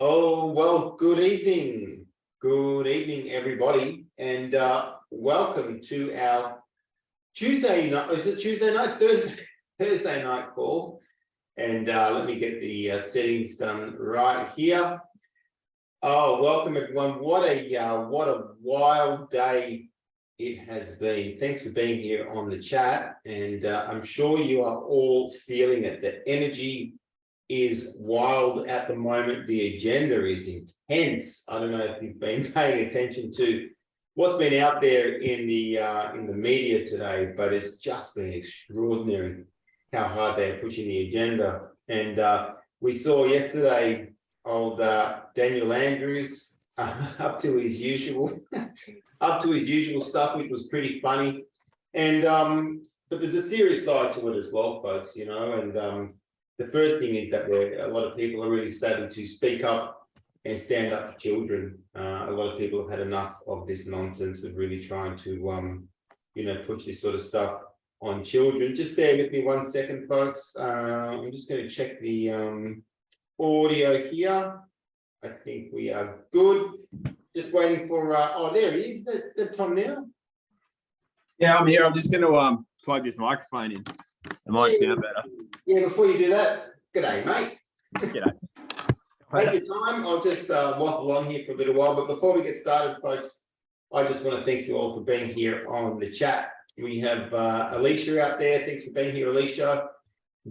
Oh, well, good evening. Good evening, everybody. And welcome to our Tuesday night. Is it Tuesday night? Thursday night call. And let me get the settings done right here. Oh, welcome, everyone. What a wild day it has been. Thanks for being here on the chat. And I'm sure you are all feeling it. The energy is wild at the moment. The agenda is intense. I don't know if you've been paying attention to what's been out there in the media today, but it's just been extraordinary how hard they're pushing the agenda. And we saw yesterday old Daniel Andrews up to his usual stuff, which was pretty funny. And but there's a serious side to it as well, folks, you know. And the first thing is that a lot of people are really starting to speak up and stand up for children. A lot of people have had enough of this nonsense of really trying to, push this sort of stuff on children. Just bear with me 1 second, folks. I'm just going to check the audio here. I think we are good. Just waiting for, oh, there he is. That Tom now? Yeah, I'm here. I'm just going to plug this microphone in. It might sound better. Yeah, before you do that, g'day, mate. G'day. Take your time. I'll just waffle on here for a little while. But before we get started, folks, I just want to thank you all for being here on the chat. We have Alicia out there. Thanks for being here, Alicia.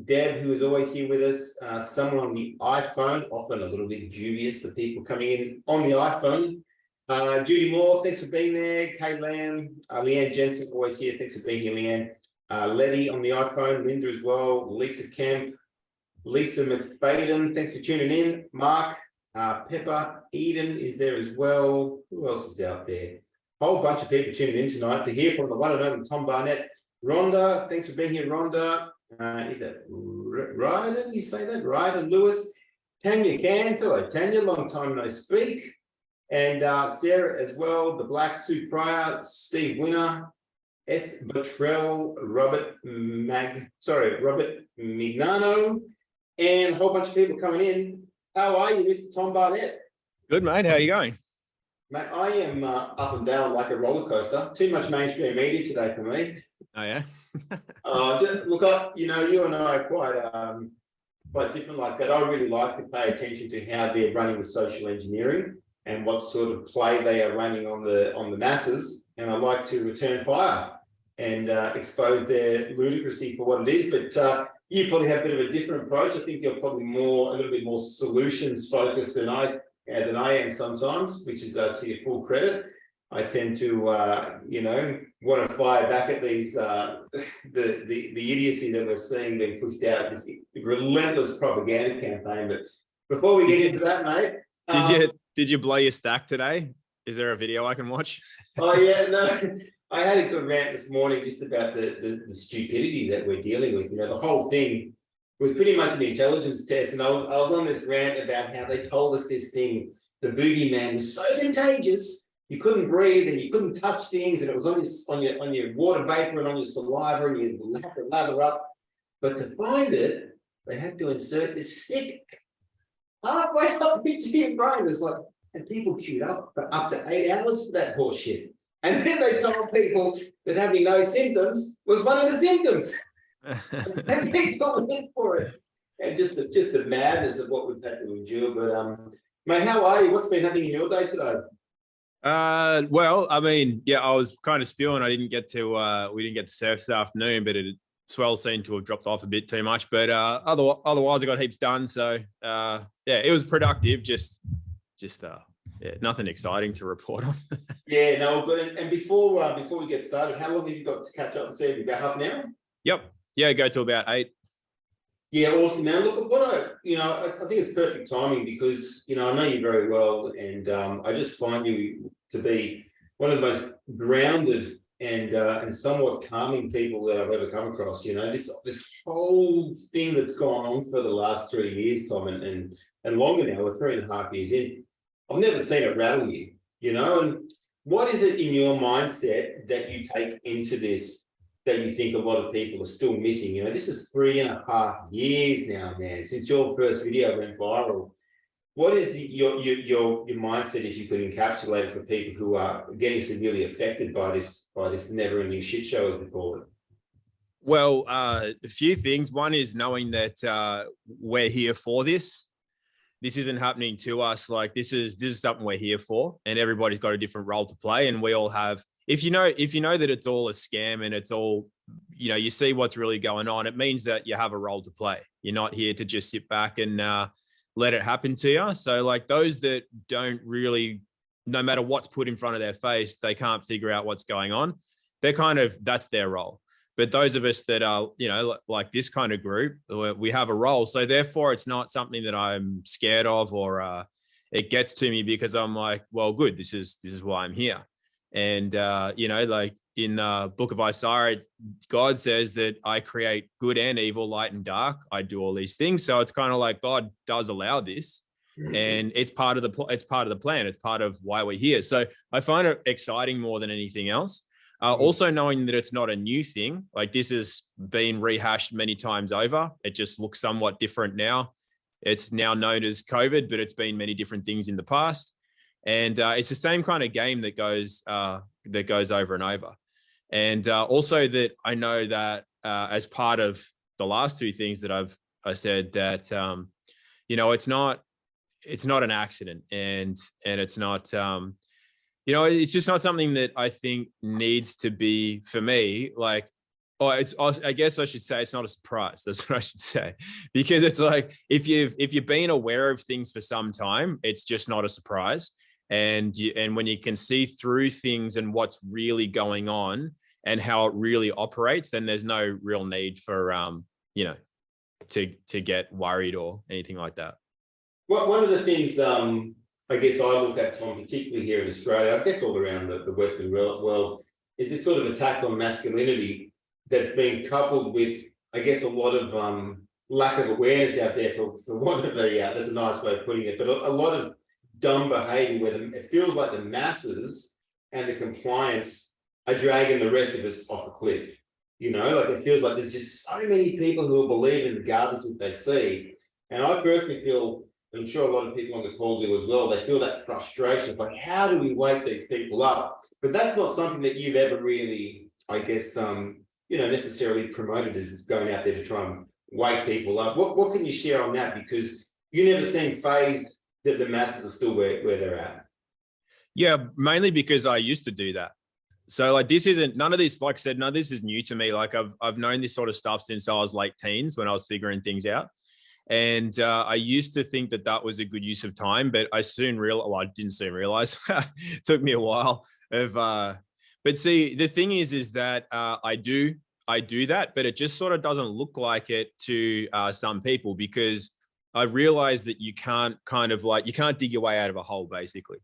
Deb, who is always here with us. Someone on the iPhone, often a little bit dubious, the people coming in on the iPhone. Judy Moore, thanks for being there. Kay Lamb, Leanne Jensen, always here. Thanks for being here, Leanne. Letty on the iPhone, Linda as well, Lisa Kemp, Lisa McFadden, thanks for tuning in. Mark, Pepper, Eden is there as well. Who else is out there? A whole bunch of people tuning in tonight to hear from the one and only Tom Barnett. Rhonda, thanks for being here, Rhonda. Is that Ryden? You say that? Ryden Lewis. Tanya Gans, hello Tanya, long time no speak. And Sarah as well, the Black Sue Pryor, Steve Winner, S. Buttrell, Robert Mignano, and a whole bunch of people coming in. How are you, Mr. Tom Barnett? Good, mate. How are you going? Mate, I am up and down like a roller coaster. Too much mainstream media today for me. Oh, yeah? Look, you and I are quite different like that. I really like to pay attention to how they're running the social engineering and what sort of play they are running on the masses. And I like to return fire and expose their ludicrousy for what it is. But you probably have a bit of a different approach. I think you're probably a little bit more solutions focused than I am sometimes, which is to your full credit. I tend to, want to fire back at these the idiocy that we're seeing being pushed out, this relentless propaganda campaign. But before we get into that, mate, did you blow your stack today? Is there a video I can watch? Oh yeah, no. I had a good rant this morning just about the stupidity that we're dealing with. You know, the whole thing was pretty much an intelligence test. And I was on this rant about how they told us this thing, the boogeyman was so contagious, you couldn't breathe and you couldn't touch things, and it was on your water vapor and on your saliva, and you had to lather up. But to find it, they had to insert this stick halfway up into your brain. It's like, and people queued up for up to 8 hours for that horse shit. And then they told people that having no symptoms was one of the symptoms. And people went for it. And just the madness of what we've had to endure. But mate, how are you? What's been happening in your day today? Well, I mean, yeah, I was kind of spewing. We didn't get to surf this afternoon, but swell seemed to have dropped off a bit too much. But otherwise I got heaps done. So yeah, it was productive. Just yeah, nothing exciting to report on. Yeah, no, but and before we get started, how long have you got to catch up this evening? About half an hour? Yep. Yeah, go to about 8. Yeah, awesome, man. Look, I think it's perfect timing because, I know you very well, and I just find you to be one of the most grounded and somewhat calming people that I've ever come across. This whole thing that's gone on for the last 3 years, Tom, and longer now, we're 3.5 years in. I've never seen it rattle you, and what is it in your mindset that you take into this that you think a lot of people are still missing? This is 3.5 years now, man, since your first video went viral. What is your mindset, if you could encapsulate it, for people who are getting severely affected by this never-ending shit show, as we call it? Well, a few things. One is knowing that we're here for this. This isn't happening to us. Like this is something we're here for, and everybody's got a different role to play. And we all have, if you know that it's all a scam and it's all, you see what's really going on, it means that you have a role to play. You're not here to just sit back and let it happen to you. So like those that don't really, no matter what's put in front of their face, they can't figure out what's going on. That's their role. But those of us that are, like this kind of group, we have a role. So therefore, it's not something that I'm scared of, or it gets to me because I'm like, well, good. This is why I'm here. And like in the book of Isaiah, God says that I create good and evil, light and dark. I do all these things. So it's kind of like God does allow this, and it's part of the plan. It's part of why we're here. So I find it exciting more than anything else. Also knowing that it's not a new thing, like this has been rehashed many times over. It just looks somewhat different now. It's now known as COVID, but it's been many different things in the past. And it's the same kind of game that goes over and over. And also that I know that as part of the last two things that I said, that it's not an accident, and it's not it's just not something that I think needs to be, for me, like, I guess I should say it's not a surprise. That's what I should say, because it's like, if you've been aware of things for some time, it's just not a surprise. And when you can see through things and what's really going on and how it really operates, then there's no real need for, to get worried or anything like that. Well, one of the things, I guess I look at, Tom, particularly here in Australia, I guess all around the Western world, is this sort of attack on masculinity that's been coupled with, I guess, a lot of lack of awareness out there, for want of that's a nice way of putting it, but a lot of dumb behavior where it feels like the masses and the compliance are dragging the rest of us off a cliff. Like it feels like there's just so many people who believe in the garbage that they see. And I personally feel, I'm sure a lot of people on the call do as well, they feel that frustration, like, how do we wake these people up? But that's not something that you've ever really, I guess, necessarily promoted, as going out there to try and wake people up. What can you share on that? Because you never seem phased that the masses are still where they're at. Yeah, mainly because I used to do that. So like none of this, like I said, none of this is new to me. Like I've known this sort of stuff since I was late teens, when I was figuring things out. And I used to think that was a good use of time, but I didn't soon realize. It took me a while but see, the thing is that I do that, but it just sort of doesn't look like it to some people, because I realized that you can't dig your way out of a hole, basically.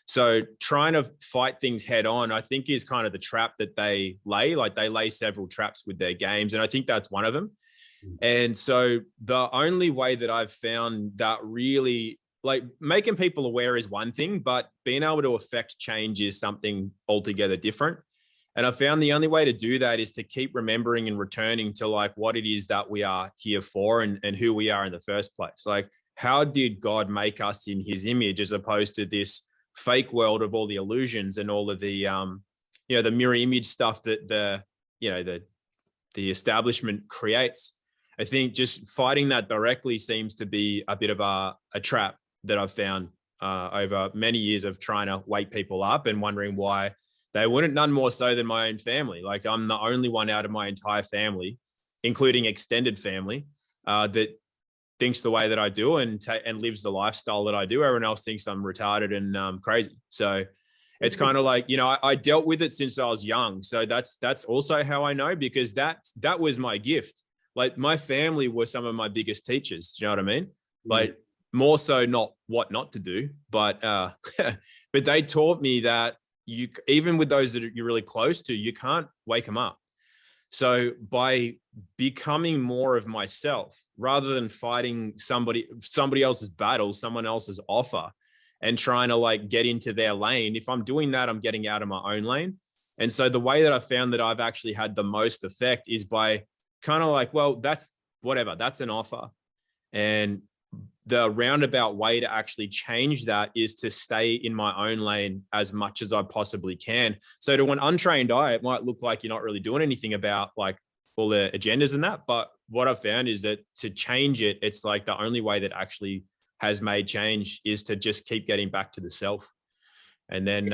So trying to fight things head on, I think, is kind of the trap that they lay. Like they lay several traps with their games, and I think that's one of them. And so the only way that I've found that really, like, making people aware is one thing, but being able to affect change is something altogether different. And I found the only way to do that is to keep remembering and returning to like what it is that we are here for, and who we are in the first place. Like, how did God make us in his image, as opposed to this fake world of all the illusions and all of the, the mirror image stuff that the establishment creates. I think just fighting that directly seems to be a bit of a trap that I've found over many years of trying to wake people up and wondering why they wouldn't, none more so than my own family. Like, I'm the only one out of my entire family, including extended family, that thinks the way that I do and lives the lifestyle that I do. Everyone else thinks I'm retarded and crazy. So it's kind of like, I dealt with it since I was young. So that's also how I know, because that was my gift. Like, my family were some of my biggest teachers. Do you know what I mean? Like, more so not what not to do, but but they taught me that even with those that you're really close to, you can't wake them up. So by becoming more of myself, rather than fighting somebody else's battle, someone else's offer, and trying to like get into their lane, if I'm doing that, I'm getting out of my own lane. And so the way that I found that I've actually had the most effect is by kind of like, well, that's whatever, that's an offer. And the roundabout way to actually change that is to stay in my own lane as much as I possibly can. So to an untrained eye, it might look like you're not really doing anything about like all the agendas and that. But what I've found is that to change it, it's like the only way that actually has made change is to just keep getting back to the self. And then,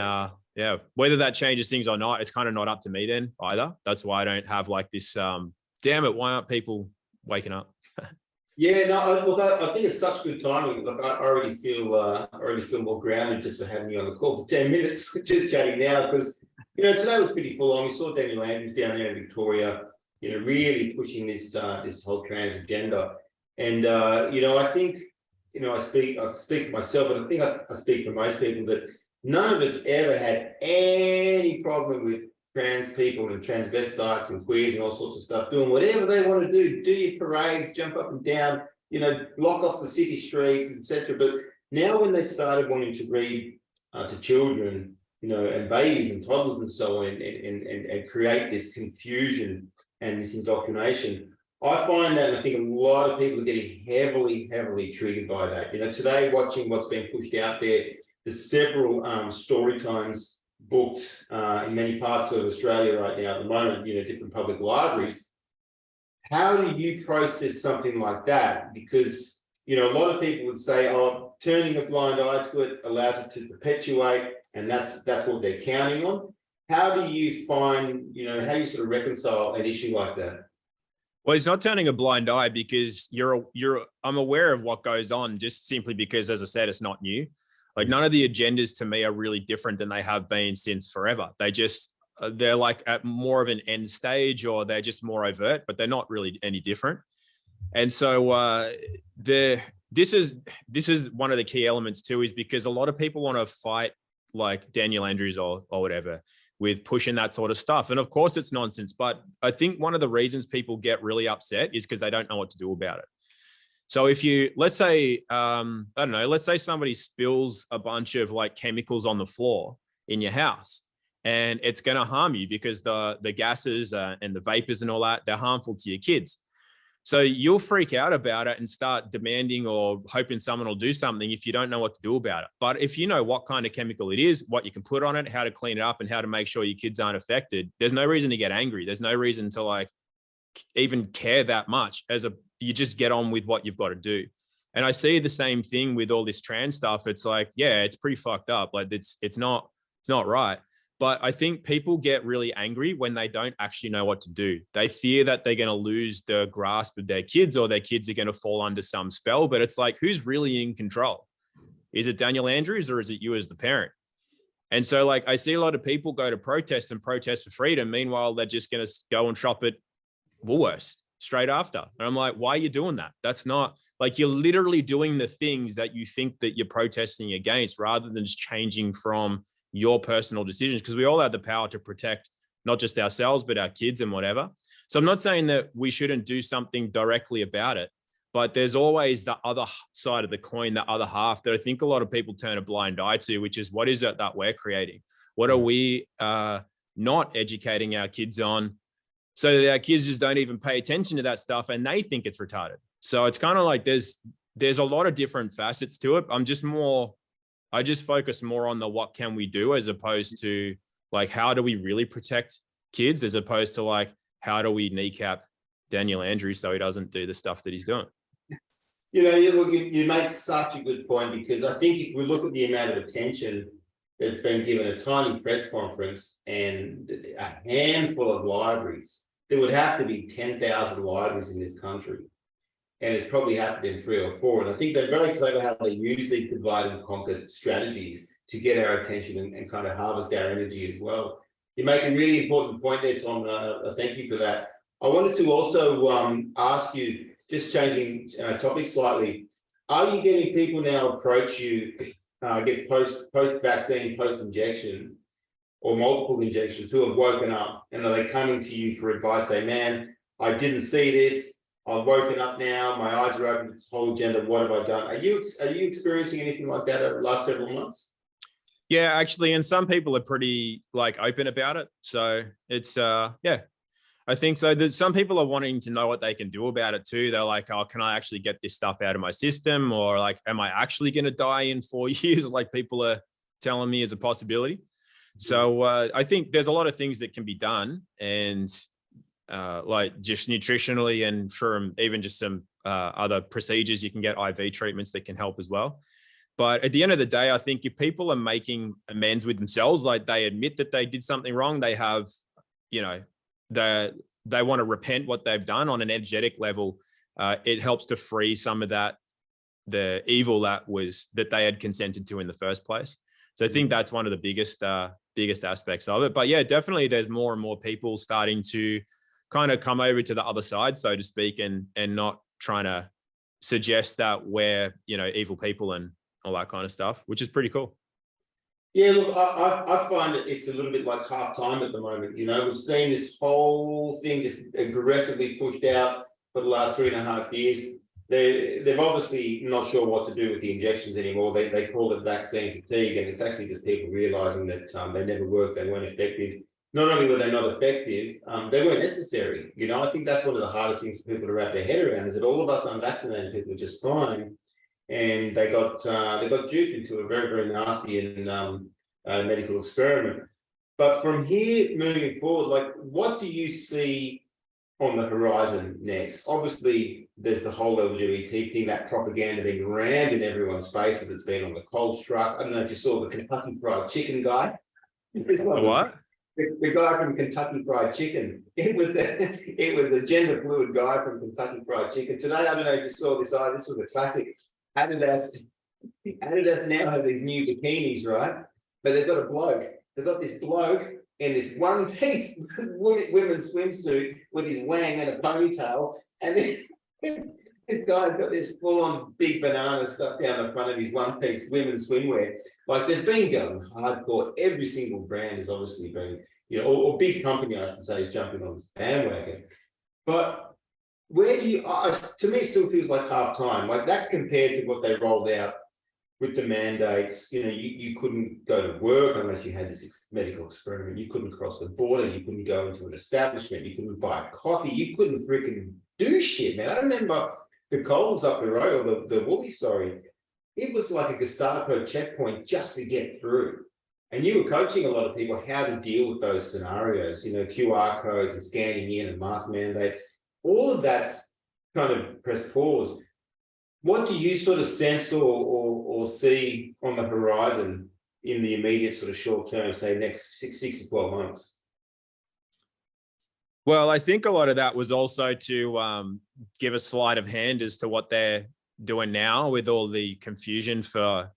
yeah, whether that changes things or not, it's kind of not up to me then either. That's why I don't have like this, damn it, why aren't people waking up? Yeah, no, look, I think it's such good timing. Look, I already feel more grounded just for having you on the call for 10 minutes, just chatting now, because, you know, today was pretty full on. We saw Daniel Andrews down there in Victoria, you know, really pushing this whole trans agenda. And, you know, I think, you know, I speak for myself, but I think I speak for most people that none of us ever had any problem with trans people and transvestites and queers and all sorts of stuff, doing whatever they want to do your parades, jump up and down, you know, block off the city streets, etc. But now when they started wanting to read to children, you know, and babies and toddlers and so on, and create this confusion and this indoctrination, I find that, and I think a lot of people are getting heavily triggered by that. You know, today watching what's being pushed out there's several story times booked in many parts of Australia right now at the moment, you know, different public libraries. How do you process something like that? Because, you know, a lot of people would say, oh, turning a blind eye to it allows it to perpetuate, and that's what they're counting on. How do you find, you know, how do you sort of reconcile an issue like that? Well, it's not turning a blind eye because I'm aware of what goes on just simply because, as I said, it's not new. Like none of the agendas to me are really different than they have been since forever. They're like at more of an end stage, or they're just more overt, but they're not really any different. And so this is one of the key elements too, is because a lot of people want to fight like Daniel Andrews or whatever with pushing that sort of stuff. And of course it's nonsense, but I think one of the reasons people get really upset is because they don't know what to do about it. So if you, let's say, I don't know, let's say somebody spills a bunch of like chemicals on the floor in your house, and it's going to harm you because the gases and the vapors and all that, they're harmful to your kids. So you'll freak out about it and start demanding or hoping someone will do something if you don't know what to do about it. But if you know what kind of chemical it is, what you can put on it, how to clean it up, and how to make sure your kids aren't affected, there's no reason to get angry. There's no reason to like even care that much. You just get on with what you've got to do. And I see the same thing with all this trans stuff. It's like, yeah, it's pretty fucked up. Like it's not right. But I think people get really angry when they don't actually know what to do. They fear that they're going to lose the grasp of their kids, or their kids are going to fall under some spell. But it's like, who's really in control? Is it Daniel Andrews, or is it you as the parent? And so like, I see a lot of people go to protest and protest for freedom. Meanwhile, they're just going to go and shop at Woolworths straight after. And I'm like, why are you doing that? That's not like, you're literally doing the things that you think that you're protesting against, rather than just changing from your personal decisions, because we all have the power to protect not just ourselves, but our kids and whatever. So I'm not saying that we shouldn't do something directly about it, but there's always the other side of the coin, the other half, that I think a lot of people turn a blind eye to, which is, what is it that we're creating? What are we not educating our kids on, so that our kids just don't even pay attention to that stuff and they think it's retarded? So it's kind of like there's a lot of different facets to it. I just focus more on the what can we do, as opposed to like, how do we really protect kids, as opposed to like, how do we kneecap Daniel Andrews so he doesn't do the stuff that he's doing? You know, you make such a good point, because I think if we look at the amount of attention that's been given a tiny press conference and a handful of libraries, there would have to be 10,000 libraries in this country. And it's probably happened in 3 or 4. And I think they're very clever how they use these divide and conquer strategies to get our attention and kind of harvest our energy as well. You make a really important point there, Tom. Thank you for that. I wanted to also ask you, just changing topic slightly, are you getting people now approach you, I guess post-vaccine, post-injection, or multiple injections, who have woken up, and are they coming to you for advice? Say, man, I didn't see this. I've woken up now. My eyes are open to this whole agenda. What have I done? Are you experiencing anything like that over the last several months? Yeah, actually, and some people are pretty like open about it. So it's yeah. I think so. There's some people are wanting to know what they can do about it too. They're like, oh, can I actually get this stuff out of my system? Or like, am I actually going to die in 4 years? Like people are telling me is a possibility. So I think there's a lot of things that can be done, and like just nutritionally and from even just some other procedures, you can get IV treatments that can help as well. But at the end of the day, I think if people are making amends with themselves, like they admit that they did something wrong, they have, you know, they want to repent what they've done on an energetic level. It helps to free some of that, the evil that they had consented to in the first place. So I think that's one of the biggest aspects of it. But yeah, definitely there's more and more people starting to kind of come over to the other side, so to speak, and not trying to suggest that we're, you know, evil people and all that kind of stuff, which is pretty cool. Yeah, look, I find it's a little bit like half time at the moment. You know, we've seen this whole thing just aggressively pushed out for the last 3.5 years. They've obviously not sure what to do with the injections anymore. They call it vaccine fatigue, and it's actually just people realizing that they never worked, they weren't effective. Not only were they not effective, they weren't necessary. You know, I think that's one of the hardest things for people to wrap their head around, is that all of us unvaccinated people are just fine. And they got duped into a very, very nasty and medical experiment. But from here moving forward, like, what do you see on the horizon next? Obviously, there's the whole LGBT thing, that propaganda being rammed in everyone's faces. It's been on the Coles truck. I don't know if you saw the Kentucky Fried Chicken guy. What? The guy from Kentucky Fried Chicken. It was a gender fluid guy from Kentucky Fried Chicken. Today, I don't know if you saw this. This was a classic. Adidas now have these new bikinis, right? But they've got a bloke. They've got this bloke in this one-piece women's swimsuit with his wang and a ponytail, and this guy's got this full-on big banana stuff down the front of his one-piece women's swimwear. Like, they've been going hardcore. Every single brand has obviously been, you know, or big company, I should say, is jumping on this bandwagon. But where do you, to me, it still feels like half time, like that compared to what they rolled out with the mandates. You know, you couldn't go to work unless you had this medical experiment. You couldn't cross the border. You couldn't go into an establishment. You couldn't buy a coffee. You couldn't freaking do shit, man. I remember the Coles up the road, or the Woolies, sorry. It was like a Gestapo checkpoint just to get through. And you were coaching a lot of people how to deal with those scenarios, you know, QR codes and scanning in and mask mandates. All of that's kind of pressed pause. What do you sort of sense or see on the horizon in the immediate sort of short term, say next 6 to 12 months? Well, I think a lot of that was also to give a sleight of hand as to what they're doing now with all the confusion for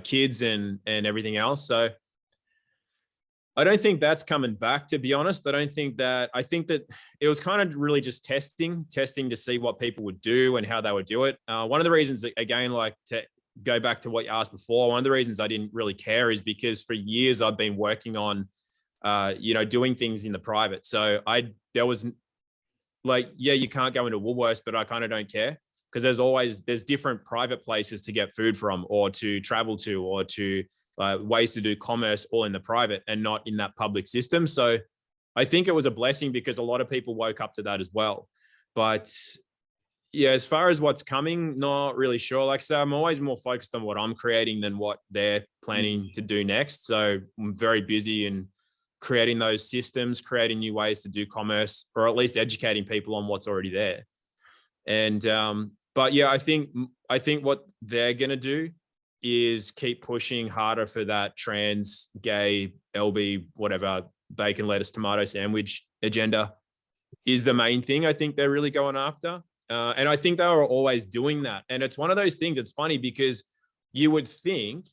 kids and everything else. So I don't think that's coming back, to be honest. I think that it was kind of really just testing to see what people would do and how they would do it. One of the reasons, again, like to go back to what you asked before, one of the reasons I didn't really care is because for years I've been working on, you know, doing things in the private. So there was like, yeah, you can't go into Woolworths, but I kind of don't care, because there's different private places to get food from, or to travel to, or to ways to do commerce, all in the private and not in that public system. So I think it was a blessing, because a lot of people woke up to that as well. But yeah, as far as what's coming, not really sure. Like I said, I'm always more focused on what I'm creating than what they're planning to do next. So I'm very busy in creating those systems, creating new ways to do commerce, or at least educating people on what's already there. And but yeah, I think what they're going to do is keep pushing harder for that trans, gay, LB, whatever, bacon, lettuce, tomato sandwich agenda is the main thing I think they're really going after. And I think they were always doing that. And it's one of those things, it's funny, because you would think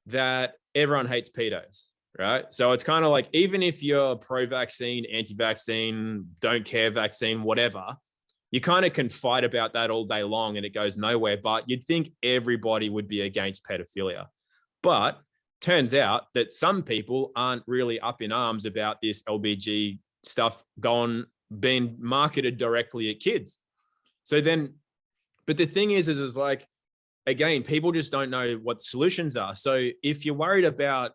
that everyone hates pedos, right? So it's kind of like, even if you're pro-vaccine, anti-vaccine, don't care vaccine, whatever, you kind of can fight about that all day long and it goes nowhere. But you'd think everybody would be against pedophilia. But turns out that some people aren't really up in arms about this LBG stuff being marketed directly at kids. So then, but the thing is like, again, people just don't know what solutions are. So if you're worried about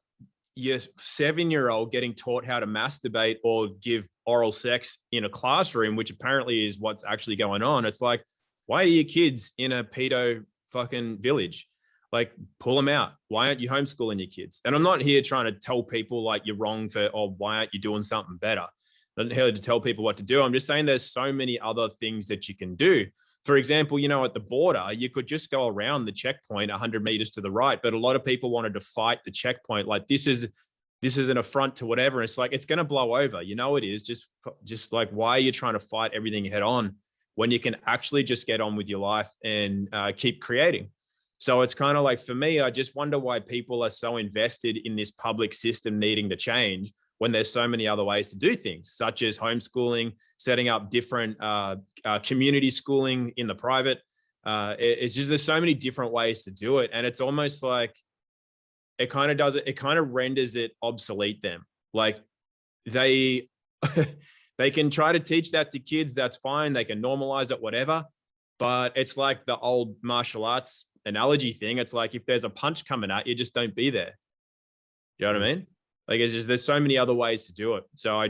your 7-year-old getting taught how to masturbate or give oral sex in a classroom, which apparently is what's actually going on. It's like, why are your kids in a pedo fucking village? Like, pull them out. Why aren't you homeschooling your kids? And I'm not here trying to tell people like you're wrong for, or why aren't you doing something better? I'm not here to tell people what to do. I'm just saying there's so many other things that you can do. For example, you know, at the border, you could just go around the checkpoint 100 meters to the right, but a lot of people wanted to fight the checkpoint. Like, this is an affront to whatever. It's like, it's going to blow over. You know, it is just like, why are you trying to fight everything head on when you can actually just get on with your life and keep creating? So it's kind of like, for me, I just wonder why people are so invested in this public system needing to change when there's so many other ways to do things, such as homeschooling, setting up different community schooling in the private. It's just, there's so many different ways to do it. And it's almost like, it kind of renders it obsolete then. Like, they can try to teach that to kids, that's fine. They can normalize it, whatever. But it's like the old martial arts analogy thing. It's like, if there's a punch coming at you, just don't be there. You know what I mean? Like, it's just, there's so many other ways to do it. So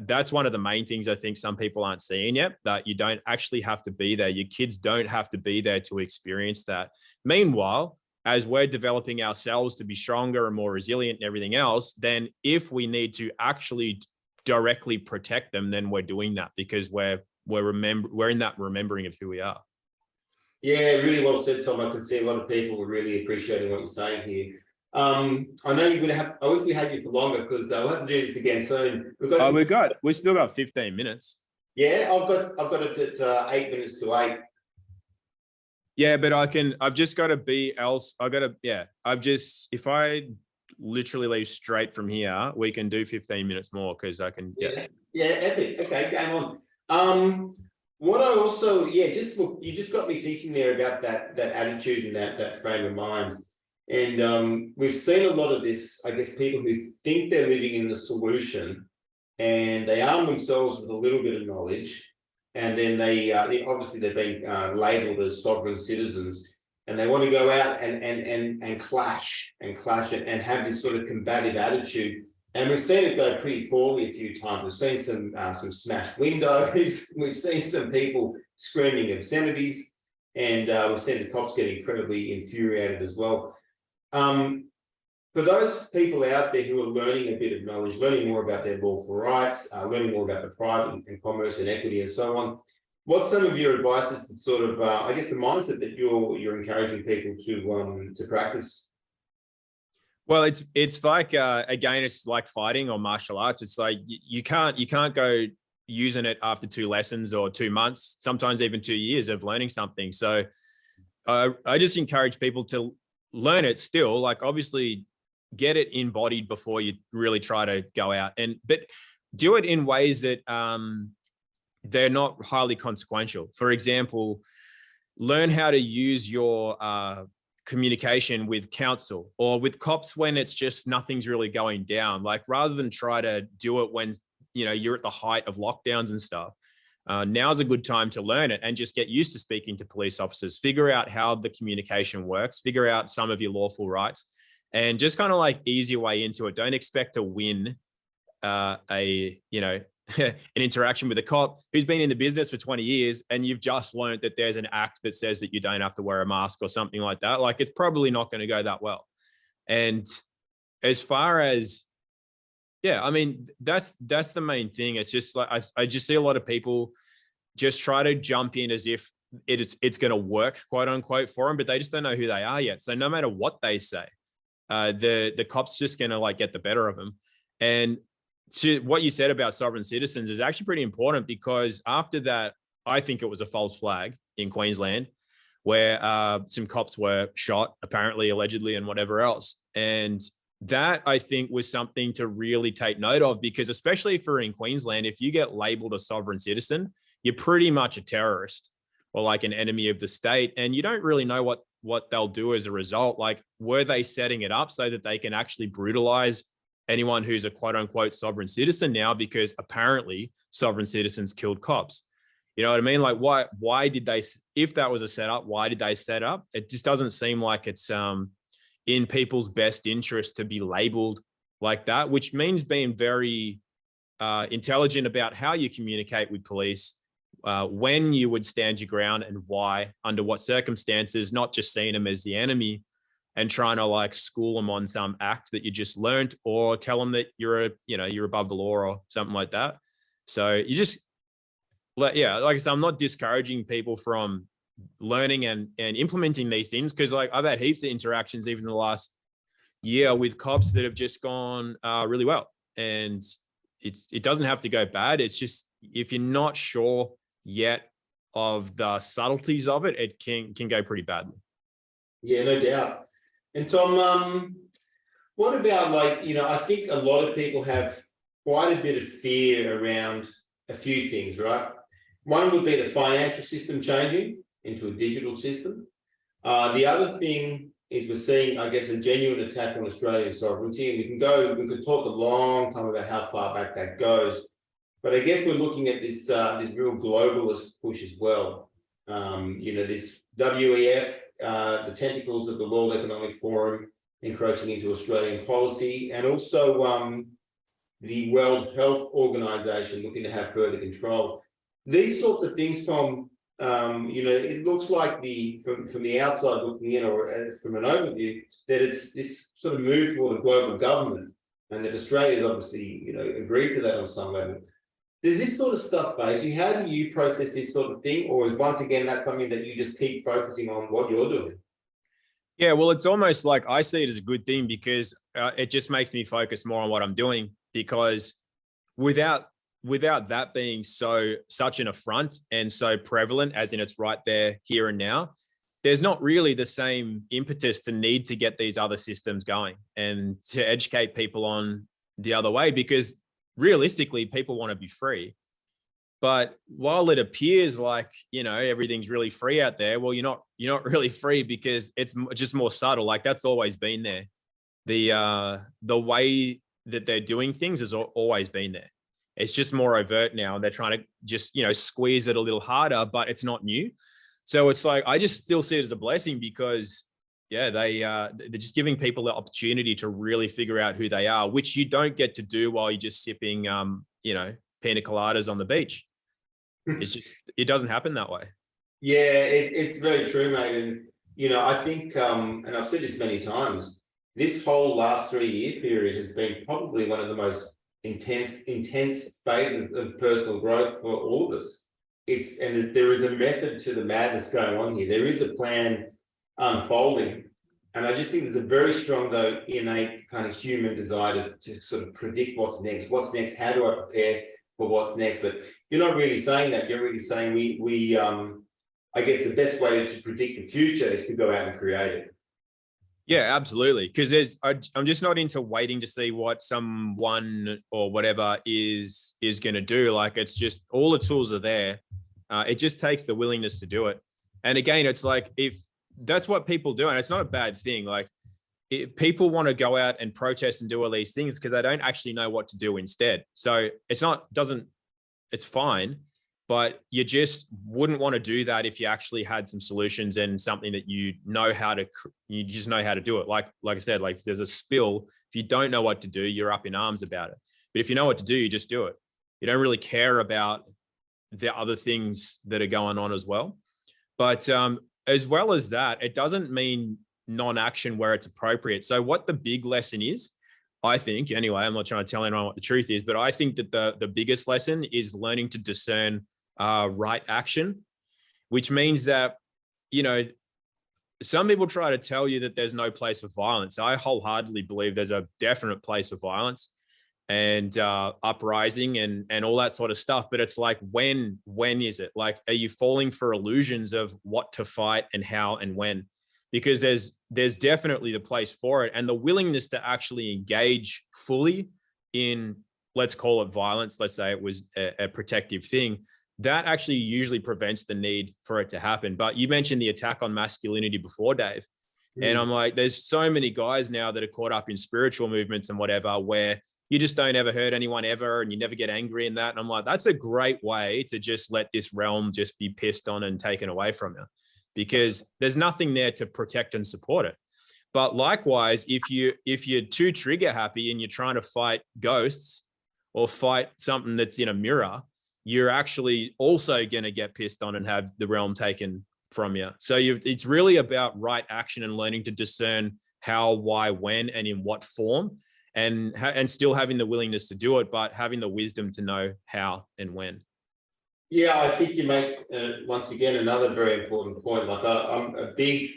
that's one of the main things I think some people aren't seeing yet, that you don't actually have to be there. Your kids don't have to be there to experience that. Meanwhile, as we're developing ourselves to be stronger and more resilient and everything else, then if we need to actually directly protect them, then we're doing that, because we're in that remembering of who we are. Yeah, really well said, Tom. I can see a lot of people were really appreciating what you're saying here. I know you're going to have, I wish we had you for longer, because we'll have to do this again soon. We still got 15 minutes. Yeah, I've got it at 8 minutes to 8. Yeah, but I've just got to be else. If I literally leave straight from here, we can do 15 minutes more, because I can, yeah, epic. Okay, game on. What I also, you just got me thinking there about that attitude and that frame of mind. And we've seen a lot of this, I guess, people who think they're living in the solution, and they arm themselves with a little bit of knowledge, and then they obviously they've been labeled as sovereign citizens, and they want to go out and clash and have this sort of combative attitude. And we've seen it go pretty poorly a few times. We've seen some smashed windows. We've seen some people screaming obscenities, and we've seen the cops get incredibly infuriated as well. For those people out there who are learning a bit of knowledge, learning more about their lawful rights, learning more about the private and commerce and equity and so on, what's some of your advice as to sort of, I guess, the mindset that you're encouraging people to practice? Well, it's like again, it's like fighting or martial arts. It's like you can't go using it after 2 lessons or 2 months, sometimes even 2 years of learning something. So I just encourage people to learn it still, like obviously get it embodied before you really try to go out, but do it in ways that they're not highly consequential. For example, learn how to use your communication with counsel or with cops when it's just nothing's really going down. Like, rather than try to do it when you're at the height of lockdowns and stuff. Now's a good time to learn it and just get used to speaking to police officers, figure out how the communication works, figure out some of your lawful rights, and just kind of like ease your way into it. Don't expect to win an interaction with a cop who's been in the business for 20 years and you've just learned that there's an act that says that you don't have to wear a mask or something like that. Like, it's probably not going to go that well. And as far as, I mean, that's the main thing. It's just like, I just see a lot of people just try to jump in as if it's going to work, quote unquote, for them, but they just don't know who they are yet. So no matter what they say, the cop's just going to like get the better of them. And to what you said about sovereign citizens is actually pretty important, because after that, I think it was a false flag in Queensland where some cops were shot, apparently, allegedly, and whatever else. And that, I think, was something to really take note of, because especially if you're in Queensland, if you get labeled a sovereign citizen, you're pretty much a terrorist or like an enemy of the state. And you don't really know what they'll do as a result. Like, were they setting it up so that they can actually brutalize anyone who's a quote unquote sovereign citizen now? Because apparently sovereign citizens killed cops. You know what I mean? Like, why did they, if that was a setup, why did they set up? It just doesn't seem like it's in people's best interest to be labeled like that, which means being very intelligent about how you communicate with police, when you would stand your ground and why, under what circumstances, not just seeing them as the enemy and trying to like school them on some act that you just learned, or tell them that you're above the law or something like that. So you just, like I said, I'm not discouraging people from learning and implementing these things, because like I've had heaps of interactions even in the last year with cops that have just gone really well, and it doesn't have to go bad. It's just, if you're not sure yet of the subtleties of it, it can go pretty badly. Yeah, no doubt. And Tom, what about, like, I think a lot of people have quite a bit of fear around a few things, right? One would be the financial system changing into a digital system. The other thing is we're seeing, I guess, a genuine attack on Australia's sovereignty, and we could talk a long time about how far back that goes. But I guess we're looking at this real globalist push as well. This WEF, the tentacles of the World Economic Forum encroaching into Australian policy, and also the World Health Organization looking to have further control. These sorts of things, Tom, it looks like from the outside looking in, or from an overview, that it's this sort of move toward a global government, and that Australia's obviously, agreed to that on some level. Does this sort of stuff phase you? How do you process this sort of thing? Or is, once again, that something that you just keep focusing on what you're doing? Yeah, well, it's almost like I see it as a good thing, because it just makes me focus more on what I'm doing, because without that being such an affront and so prevalent, as in it's right there, here and now, there's not really the same impetus to need to get these other systems going and to educate people on the other way, because realistically, people want to be free. But while it appears like, everything's really free out there, well, you're not really free, because it's just more subtle. Like, that's always been there. The way that they're doing things has always been there. It's just more overt now, and they're trying to just, squeeze it a little harder, but it's not new. So it's like, I just still see it as a blessing, because they're just giving people the opportunity to really figure out who they are, which you don't get to do while you're just sipping, pina coladas on the beach. It's just, it doesn't happen that way. Yeah, it's very true, mate. And, I think, and I've said this many times, this whole last 3-year period has been probably one of the most intense phases of personal growth for all of us. There is a method to the madness going on here. There is a plan unfolding, and I just think there's a very strong, though, innate kind of human desire to sort of predict what's next. How do I prepare for what's next? But you're not really saying that. You're really saying we I guess the best way to predict the future is to go out and create it. Yeah, absolutely. Because I'm just not into waiting to see what someone or whatever is going to do. Like, it's just, all the tools are there. It just takes the willingness to do it. And again, it's like, if that's what people do, and it's not a bad thing. Like, people want to go out and protest and do all these things because they don't actually know what to do instead. So it's fine, but you just wouldn't want to do that if you actually had some solutions and something that you just know how to do it. Like I said, like, if there's a spill, if you don't know what to do, you're up in arms about it. But if you know what to do, you just do it. You don't really care about the other things that are going on as well. But as well as that, it doesn't mean non-action where it's appropriate. So what the big lesson is, I think, anyway, I'm not trying to tell anyone what the truth is, but I think that the biggest lesson is learning to discern right action, which means that, some people try to tell you that there's no place for violence. I wholeheartedly believe there's a definite place for violence and uprising and all that sort of stuff. But it's like, when is it? Like, are you falling for illusions of what to fight and how and when? Because there's definitely the place for it, and the willingness to actually engage fully in, let's call it violence, let's say it was a protective thing, that actually usually prevents the need for it to happen. But you mentioned the attack on masculinity before, Dave. And I'm like, there's so many guys now that are caught up in spiritual movements and whatever, where you just don't ever hurt anyone ever, and you never get angry in that. And I'm like, that's a great way to just let this realm just be pissed on and taken away from you, because there's nothing there to protect and support it. But likewise, if you're too trigger happy and you're trying to fight ghosts or fight something that's in a mirror, you're actually also going to get pissed on and have the realm taken from you. So it's really about right action and learning to discern how, why, when, and in what form, and still having the willingness to do it, but having the wisdom to know how and when. Yeah, I think you make once again another very important point. Like I'm a big,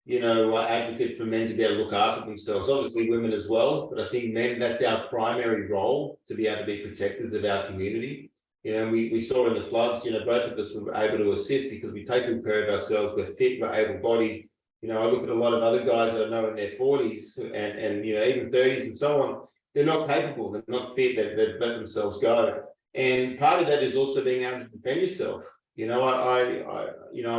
advocate for men to be able to look after themselves. Obviously, women as well, but I think men, that's our primary role, to be able to be protectors of our community. We saw in the floods, both of us were able to assist because we take good care of ourselves. We're fit, we're able-bodied. I look at a lot of other guys that I know in their 40s and even 30s and so on. They're not capable. They're not fit. They've let themselves go. And part of that is also being able to defend yourself. I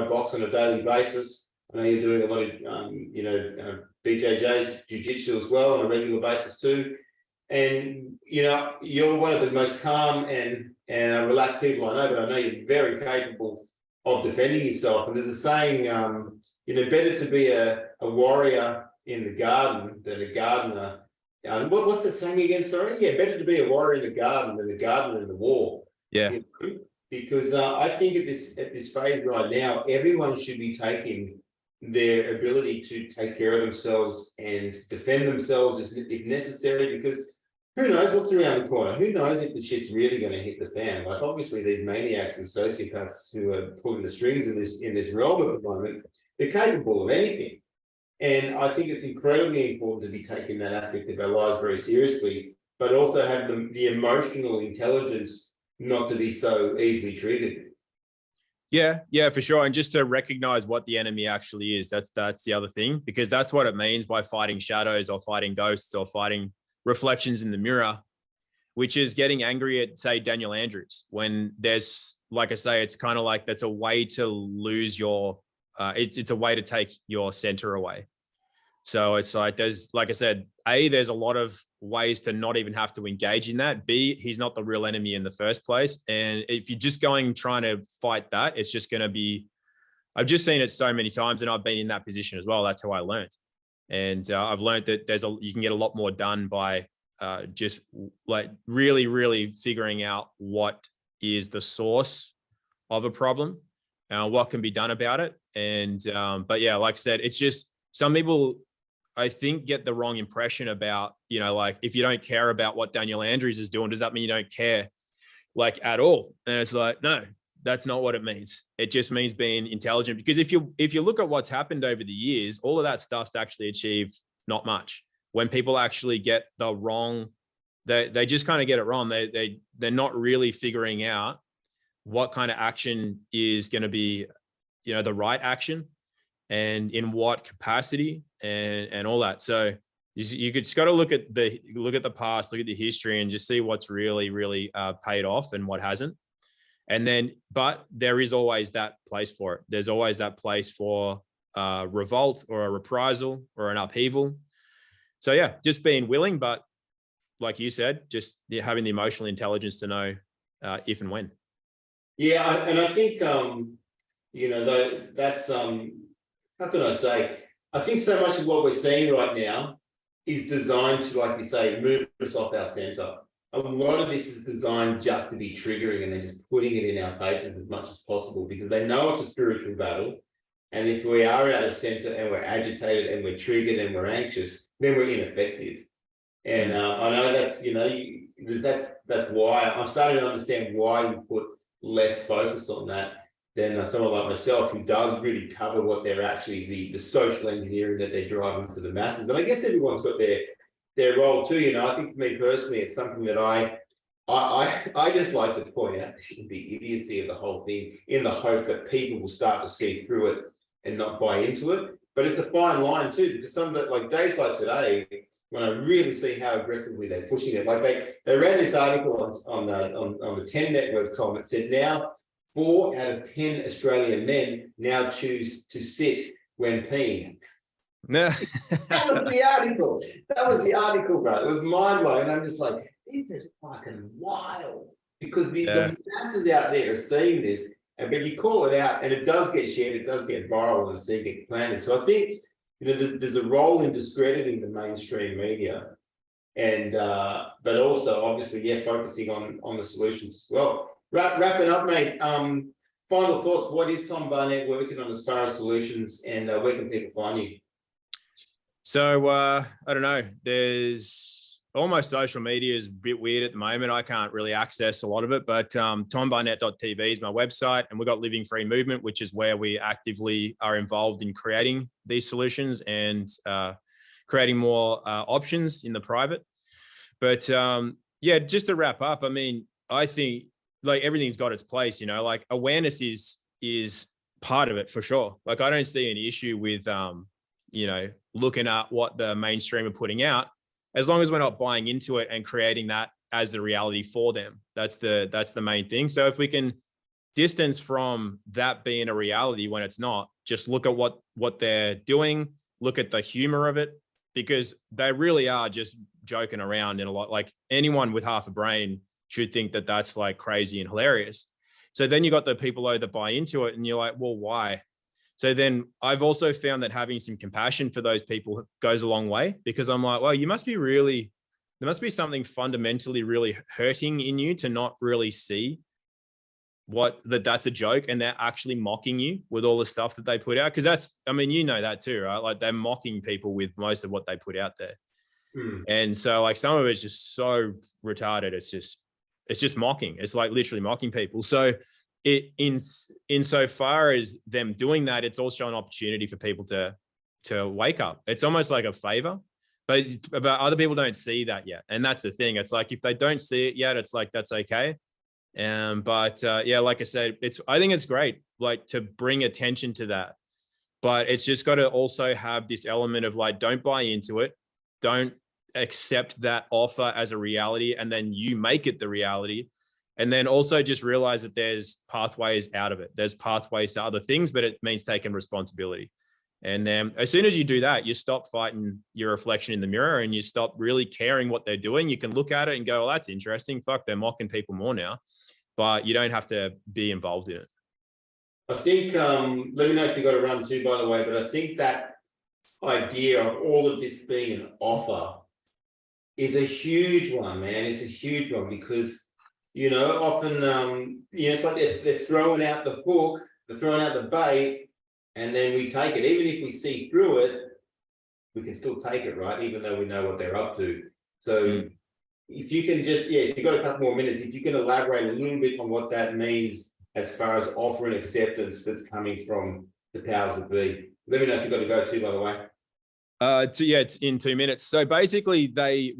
box on a daily basis. I know you're doing a lot of, BJJs, jiu-jitsu as well on a regular basis too. And, you're one of the most calm and relaxed people I know, but I know you're very capable of defending yourself. And there's a saying, better to be a warrior in the garden than a gardener. What's the saying again? Sorry. Yeah, better to be a warrior in the garden than a gardener in the war. Yeah. Because I think at this phase right now, everyone should be taking their ability to take care of themselves and defend themselves if necessary, because who knows what's around the corner? Who knows if the shit's really going to hit the fan? Like obviously these maniacs and sociopaths who are pulling the strings in this realm at the moment, they're capable of anything. And I think it's incredibly important to be taking that aspect of our lives very seriously, but also have the emotional intelligence not to be so easily triggered. Yeah, for sure. And just to recognize what the enemy actually is, that's the other thing, because that's what it means by fighting shadows or fighting ghosts or fighting reflections in the mirror, which is getting angry at, say, Daniel Andrews, when there's, like I say, it's kind of like that's a way to lose your, it's a way to take your center away. So it's like, like I said, A, there's a lot of ways to not even have to engage in that. B, he's not the real enemy in the first place. And if you're just trying to fight that, it's just going to be, I've just seen it so many times and I've been in that position as well. That's how I learned. And I've learned that you can get a lot more done by just like really, really figuring out what is the source of a problem, what can be done about it. And, but yeah, like I said, it's just some people, I think, get the wrong impression about, like if you don't care about what Daniel Andrews is doing, does that mean you don't care like at all? And it's like, no, that's not what it means. It just means being intelligent, because if you look at what's happened over the years, all of that stuff's actually achieved not much. When people actually get the wrong, they just kind of get it wrong. They're not really figuring out what kind of action is going to be, the right action and in what capacity and all that. So you just got to look at the past, look at the history, and just see what's really, really paid off and what hasn't. And then, but there is always that place for it. There's always that place for revolt or a reprisal or an upheaval. So yeah, just being willing, but like you said, just having the emotional intelligence to know if and when. Yeah, and I think that's how can I say? I think so much of what we're seeing right now is designed to, like you say, move us off our center. A lot of this is designed just to be triggering, and they're just putting it in our faces as much as possible because they know it's a spiritual battle. And if we are out of center and we're agitated and we're triggered and we're anxious, then we're ineffective. And I know that's, that's why I'm starting to understand why you put less focus on that than someone like myself, who does really cover what they're actually the social engineering that they're driving for the masses. And I guess everyone's got their role too. I think for me personally, it's something that I just like to point out the idiocy of the whole thing, in the hope that people will start to see through it and not buy into it. But it's a fine line too, because some of the, like days like today, when I really see how aggressively they're pushing it, like they ran this article on the 10 network, Tom, that said now 4 out of 10 Australian men now choose to sit when peeing. No. That was the article. That was the article, bro. It was mind blowing. And I'm just like, this is fucking wild, because the masses out there are seeing this, but you call it out, and it does get shared, it does get viral, and the seed gets planted. So I think you know, there's a role in discrediting the mainstream media, and but also obviously, yeah, focusing on the solutions as well. Wrapping up, mate. Final thoughts. What is Tom Barnett working on as far as solutions, and where can people find you? So I don't know. There's almost social media is a bit weird at the moment. I can't really access a lot of it, but tombarnett.tv is my website, and we've got Living Free Movement, which is where we actively are involved in creating these solutions and creating more options in the private. But yeah, just to wrap up, I mean, I think like everything's got its place, you know, like awareness is part of it for sure. Like I don't see an issue with, you know, looking at what the mainstream are putting out, as long as we're not buying into it and creating that as the reality for them. That's the main thing. So if we can distance from that being a reality when it's not, just look at what they're doing, look at the humor of it, because they really are just joking around in a lot. Like anyone with half a brain should think that that's like crazy and hilarious. So then you got the people that buy into it and you're like, well, why? So then I've also found that having some compassion for those people goes a long way, because I'm like, well, there must be something fundamentally really hurting in you to not really see that's a joke, and they're actually mocking you with all the stuff that they put out. Cause I mean, you know that too, right? Like they're mocking people with most of what they put out there. And so like some of it's just so retarded. It's just mocking. It's like literally mocking people. So insofar as them doing that, it's also an opportunity for people to wake up. It's almost like a favor, but other people don't see that yet. And that's the thing. It's like, if they don't see it yet, it's like, that's okay. But yeah, like I said, I think it's great, like to bring attention to that, but it's just got to also have this element of like, don't buy into it. Don't accept that offer as a reality, and then you make it the reality. And then also just realize that there's pathways out of it. There's pathways to other things, but it means taking responsibility. And then as soon as you do that, you stop fighting your reflection in the mirror and you stop really caring what they're doing. You can look at it and go, well, that's interesting. Fuck, they're mocking people more now, but you don't have to be involved in it. I think, let me know if you got to run too, by the way, but I think that idea of all of this being an offer is a huge one, man. It's a huge one because, you know, often, you know, it's like they're throwing out the hook, they're throwing out the bait, and then we take it. Even if we see through it, we can still take it, right? Even though we know what they're up to. So if you can just, yeah, if you've got a couple more minutes, if you can elaborate a little bit on what that means as far as offer and acceptance that's coming from the powers that be. Let me know if you've got to go too, by the way. Yeah, it's in 2 minutes. So basically the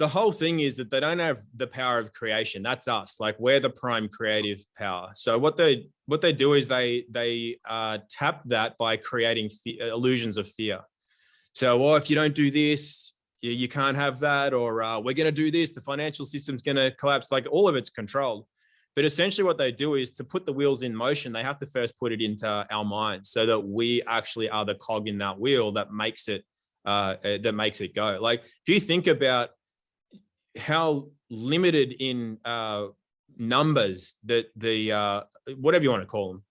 whole thing is that they don't have the power of creation. That's us. Like we're the prime creative power. So what they do is they tap that by creating illusions of fear. So, well, if you don't do this, you can't have that, or we're going to do this, the financial system's going to collapse. Like all of it's controlled. But essentially what they do is to put the wheels in motion, they have to first put it into our minds so that we actually are the cog in that wheel that makes it go. Like if you think about how limited in numbers that the whatever you want to call them,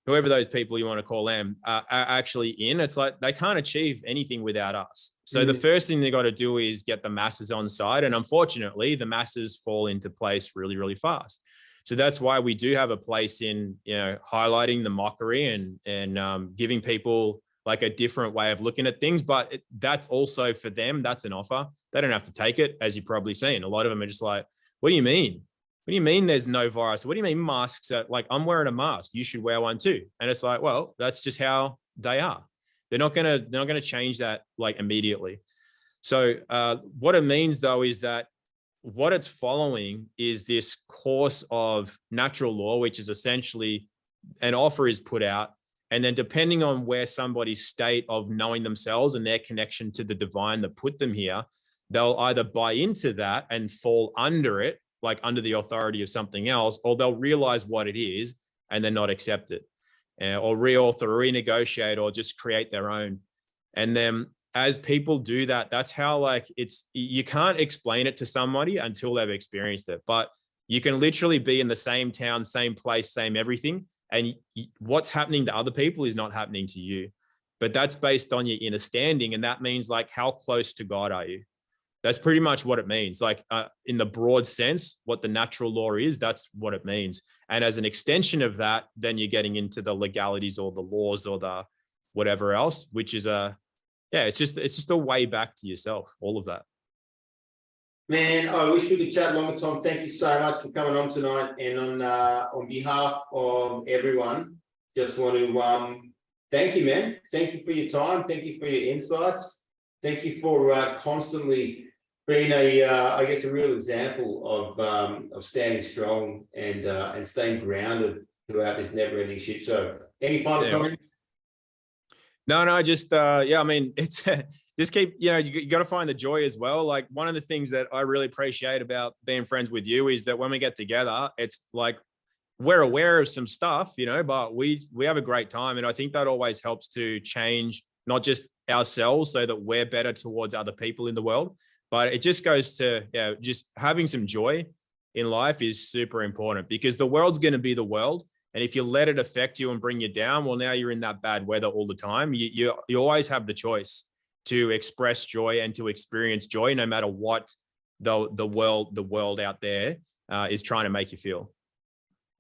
whoever those people you want to call them are actually in, it's like they can't achieve anything without us. So the first thing they got to do is get the masses on side, and unfortunately the masses fall into place really, really fast. So that's why we do have a place in, you know, highlighting the mockery and giving people like a different way of looking at things. But that's also for them, that's an offer. They don't have to take it, as you've probably seen. A lot of them are just like, what do you mean? What do you mean there's no virus? What do you mean masks are like, I'm wearing a mask, you should wear one too. And it's like, well, that's just how they are. They're not gonna change that like immediately. So what it means though is that what it's following is this course of natural law, which is essentially an offer is put out. And then depending on where somebody's state of knowing themselves and their connection to the divine that put them here, they'll either buy into that and fall under it, like under the authority of something else, or they'll realize what it is and then not accept it, or reauthor, or renegotiate, or just create their own. And then as people do that, that's how like you can't explain it to somebody until they've experienced it. But you can literally be in the same town, same place, same everything. And what's happening to other people is not happening to you. but that's based on your inner standing. And that means like, how close to God are you? That's pretty much what it means. Like in the broad sense, what the natural law is, that's what it means. And as an extension of that, then you're getting into the legalities or the laws or the whatever else, which is it's just a way back to yourself, all of that. Man, I wish we could chat longer, Tom. Thank you so much for coming on tonight. And on behalf of everyone, just want to thank you, man. Thank you for your time. Thank you for your insights. Thank you for constantly being I guess a real example of standing strong and staying grounded throughout this never-ending shit show. Any final comments? No, just I mean, it's just keep, you got to find the joy as well. Like one of the things that I really appreciate about being friends with you is that when we get together, it's like we're aware of some stuff, but we have a great time. And I think that always helps to change not just ourselves so that we're better towards other people in the world, but it just goes to, just having some joy in life is super important, because the world's going to be the world. And if you let it affect you and bring you down, well, now you're in that bad weather all the time. You always have the choice to express joy and to experience joy, no matter what the world out there is trying to make you feel.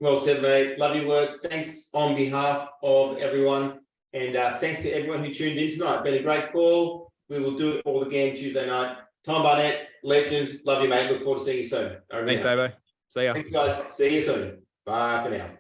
Well said, mate. Love your work. Thanks on behalf of everyone. And thanks to everyone who tuned in tonight. Been a great call. We will do it all again Tuesday night. Tom Barnett, legend. Love you, mate. Look forward to seeing you soon. Thanks, Davo. See ya. Thanks, guys. See you soon. Bye for now.